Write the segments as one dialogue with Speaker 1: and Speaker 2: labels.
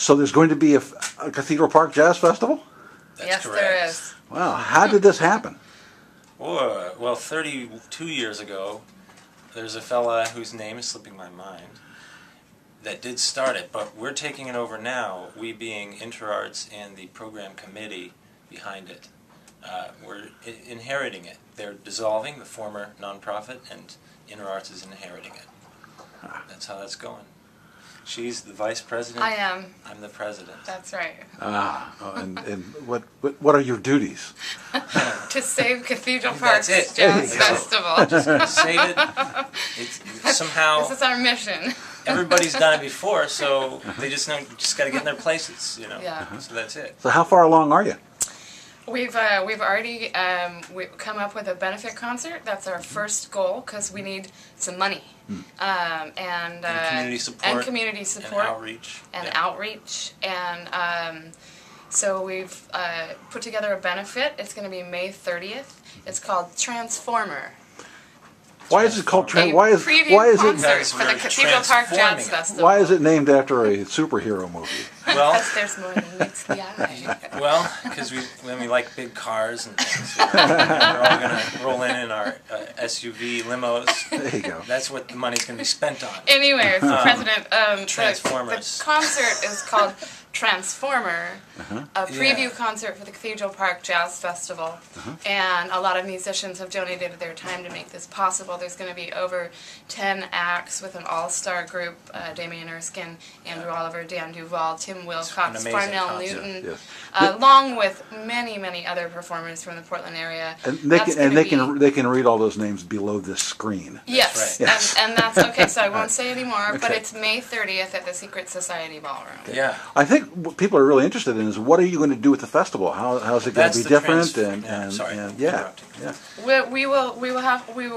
Speaker 1: So there's going to be a Cathedral Park Jazz Festival?
Speaker 2: That's correct.
Speaker 3: There is.
Speaker 1: Wow, how did this happen?
Speaker 2: Well, 32 years ago, there's a fella whose name is slipping my mind that did start it, but we're taking it over now, we being InterArts and the program committee behind it. We're inheriting it. They're dissolving, the former nonprofit, and InterArts is inheriting it. That's how that's going. She's the vice president.
Speaker 3: I am.
Speaker 2: I'm the president.
Speaker 3: That's right.
Speaker 1: And what are your duties?
Speaker 3: To save Cathedral Park
Speaker 2: That's it.
Speaker 3: Jazz Festival.
Speaker 2: Just save it. Somehow.
Speaker 3: This is our mission.
Speaker 2: Everybody's done it before, so they just got to get in their places, you know.
Speaker 3: Yeah.
Speaker 2: So that's it.
Speaker 1: So how far along are you?
Speaker 3: We've already we've come up with a benefit concert. That's our first goal because we need some money and
Speaker 2: community support
Speaker 3: and community support
Speaker 2: and
Speaker 3: outreach. And so we've put together a benefit. It's going to be May 30th. It's called Transformer.
Speaker 1: Why is it called
Speaker 3: Why is it
Speaker 2: Because
Speaker 3: for the
Speaker 2: we're
Speaker 3: Cathedral Park Jazz
Speaker 2: transforming it.
Speaker 3: Festival?
Speaker 1: Why is it named after a superhero movie?
Speaker 2: Well,
Speaker 3: Because there's more than meets the eye.
Speaker 2: well, because when we like big cars and things, you know, we're all going to roll in our SUV limos.
Speaker 1: There you go.
Speaker 2: That's what the money's going to be spent on.
Speaker 3: Anyways, President,
Speaker 2: Transformers.
Speaker 3: the concert is called Transformer, a preview concert for the Cathedral Park Jazz Festival, and a lot of musicians have donated their time to make this possible. There's going to be over 10 acts with an all-star group, Damien Erskine, Andrew Oliver, Dan Duvall, Tim Wilcox, Parnell Newton,
Speaker 1: Yes.
Speaker 3: along with many, many other performers from the Portland area.
Speaker 1: And they can read all those names below this screen.
Speaker 3: Yes,
Speaker 2: right.
Speaker 3: yes. And that's okay, so I won't say any more, but it's May 30th at the Secret Society Ballroom.
Speaker 2: Yeah.
Speaker 1: I think what people are really interested in is what are you going to do with the festival? How's it going to be different?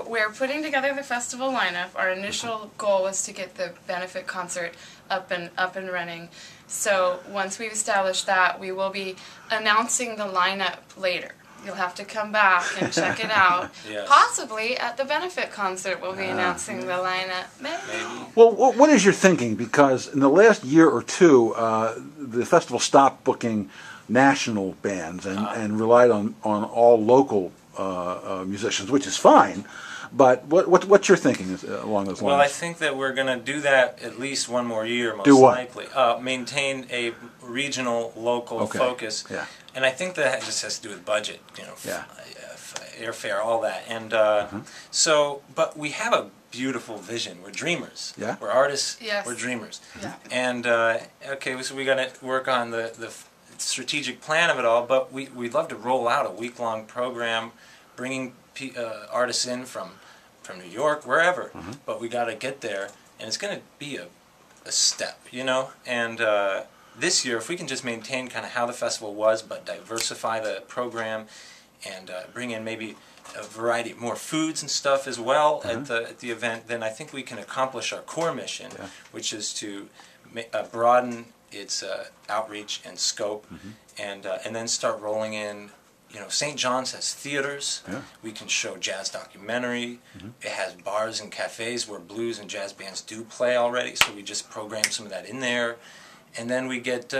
Speaker 3: We're putting together the festival lineup. Our initial goal was to get the benefit concert up and running. So once we've established that, we will be announcing the lineup later. You'll have to come back and check it out.
Speaker 2: Yes.
Speaker 3: Possibly at the benefit concert we'll be announcing the lineup. Maybe.
Speaker 1: Well, what is your thinking? Because in the last year or two, the festival stopped booking national bands and relied on all local musicians, which is fine. But what's your thinking along those lines?
Speaker 2: Well, I think that we're going to do that at least one more year, most
Speaker 1: do what?
Speaker 2: likely. Maintain a regional, local focus.
Speaker 1: Yeah.
Speaker 2: And I think that just has to do with budget, you know, airfare, all that. And but we have a beautiful vision. We're dreamers.
Speaker 1: Yeah.
Speaker 2: We're artists.
Speaker 3: Yes.
Speaker 2: We're dreamers.
Speaker 3: Yeah.
Speaker 2: And okay, so we got to work on the strategic plan of it all. But we'd love to roll out a week-long program, bringing artists in from New York, wherever. But we got to get there, and it's going to be a step, you know. And this year, if we can just maintain kind of how the festival was, but diversify the program and bring in maybe a variety of more foods and stuff as well at the event, then I think we can accomplish our core mission, which is to broaden its outreach and scope, and then start rolling in. You know, St. John's has theaters. Yeah. We can show jazz documentary. It has bars and cafes where blues and jazz bands do play already, so we just program some of that in there. And then we get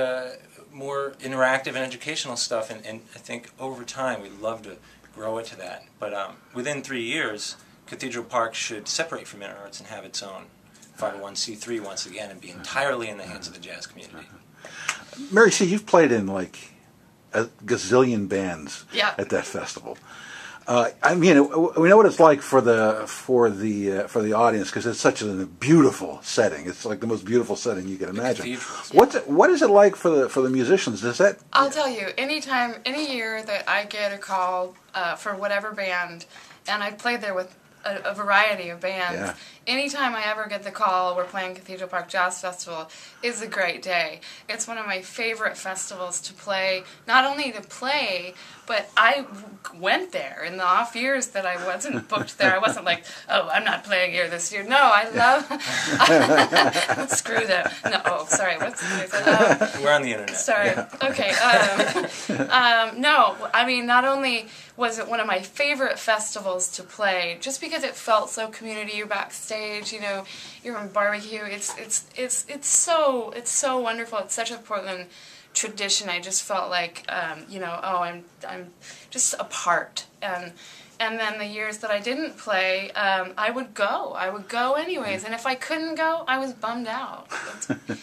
Speaker 2: more interactive and educational stuff, and I think over time we'd love to grow it to that. But within 3 years, Cathedral Park should separate from InterArts and have its own 501c3 once again and be entirely in the hands of the jazz community.
Speaker 1: Mary-Sue, you've played in like a gazillion bands at that festival. I mean, we know what it's like for the audience because it's such a beautiful setting. It's like the most beautiful setting you can imagine. What is it like for the musicians?
Speaker 3: I'll tell you. Any year that I get a call for whatever band, and I've played there with a variety of bands. Yeah. Anytime I ever get the call, we're playing Cathedral Park Jazz Festival, is a great day. It's one of my favorite festivals to play. Not only to play, but I went there in the off years that I wasn't booked there. I wasn't like, oh, I'm not playing here this year. No, I love... Screw that. No, oh, sorry.
Speaker 2: We're on the internet.
Speaker 3: Sorry. Yeah. Okay. No, I mean, not only was it one of my favorite festivals to play, just because because it felt so community. You're backstage, you know, you're on barbecue. It's so wonderful. It's such a Portland tradition. I just felt like, you know, oh, I'm just a part. And then the years that I didn't play, I would go anyways. And if I couldn't go, I was bummed out.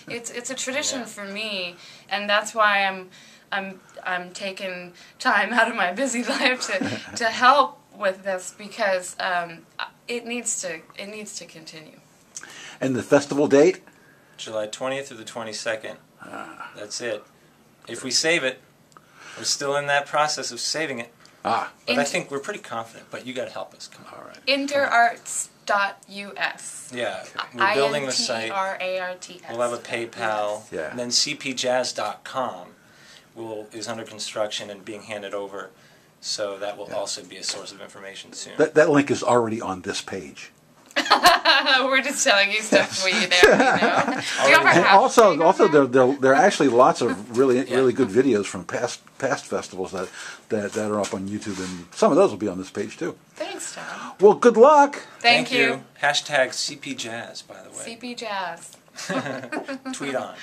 Speaker 3: It's a tradition for me, and that's why I'm taking time out of my busy life to help with this, because it needs to continue.
Speaker 1: And the festival date?
Speaker 2: July 20th through the 22nd. That's it. If we save it, we're still in that process of saving it. But I think we're pretty confident, but you got to help us. Come on.
Speaker 1: All right.
Speaker 3: interarts.us.
Speaker 2: Yeah, we're building the site.
Speaker 3: INTRARTS.
Speaker 2: We'll have a PayPal.
Speaker 1: Yeah.
Speaker 2: And then cpjazz.com is under construction and being handed over, so that will also be a source of information soon.
Speaker 1: That link is already on this page.
Speaker 3: We're just telling you stuff we know. Do you have
Speaker 1: And also there are actually lots of really good videos from past festivals that are up on YouTube, and some of those will be on this page too.
Speaker 3: Thanks, Tom.
Speaker 1: Well, good luck.
Speaker 3: Thank you.
Speaker 2: Hashtag CP Jazz, by the way.
Speaker 3: CP Jazz.
Speaker 2: Tweet on.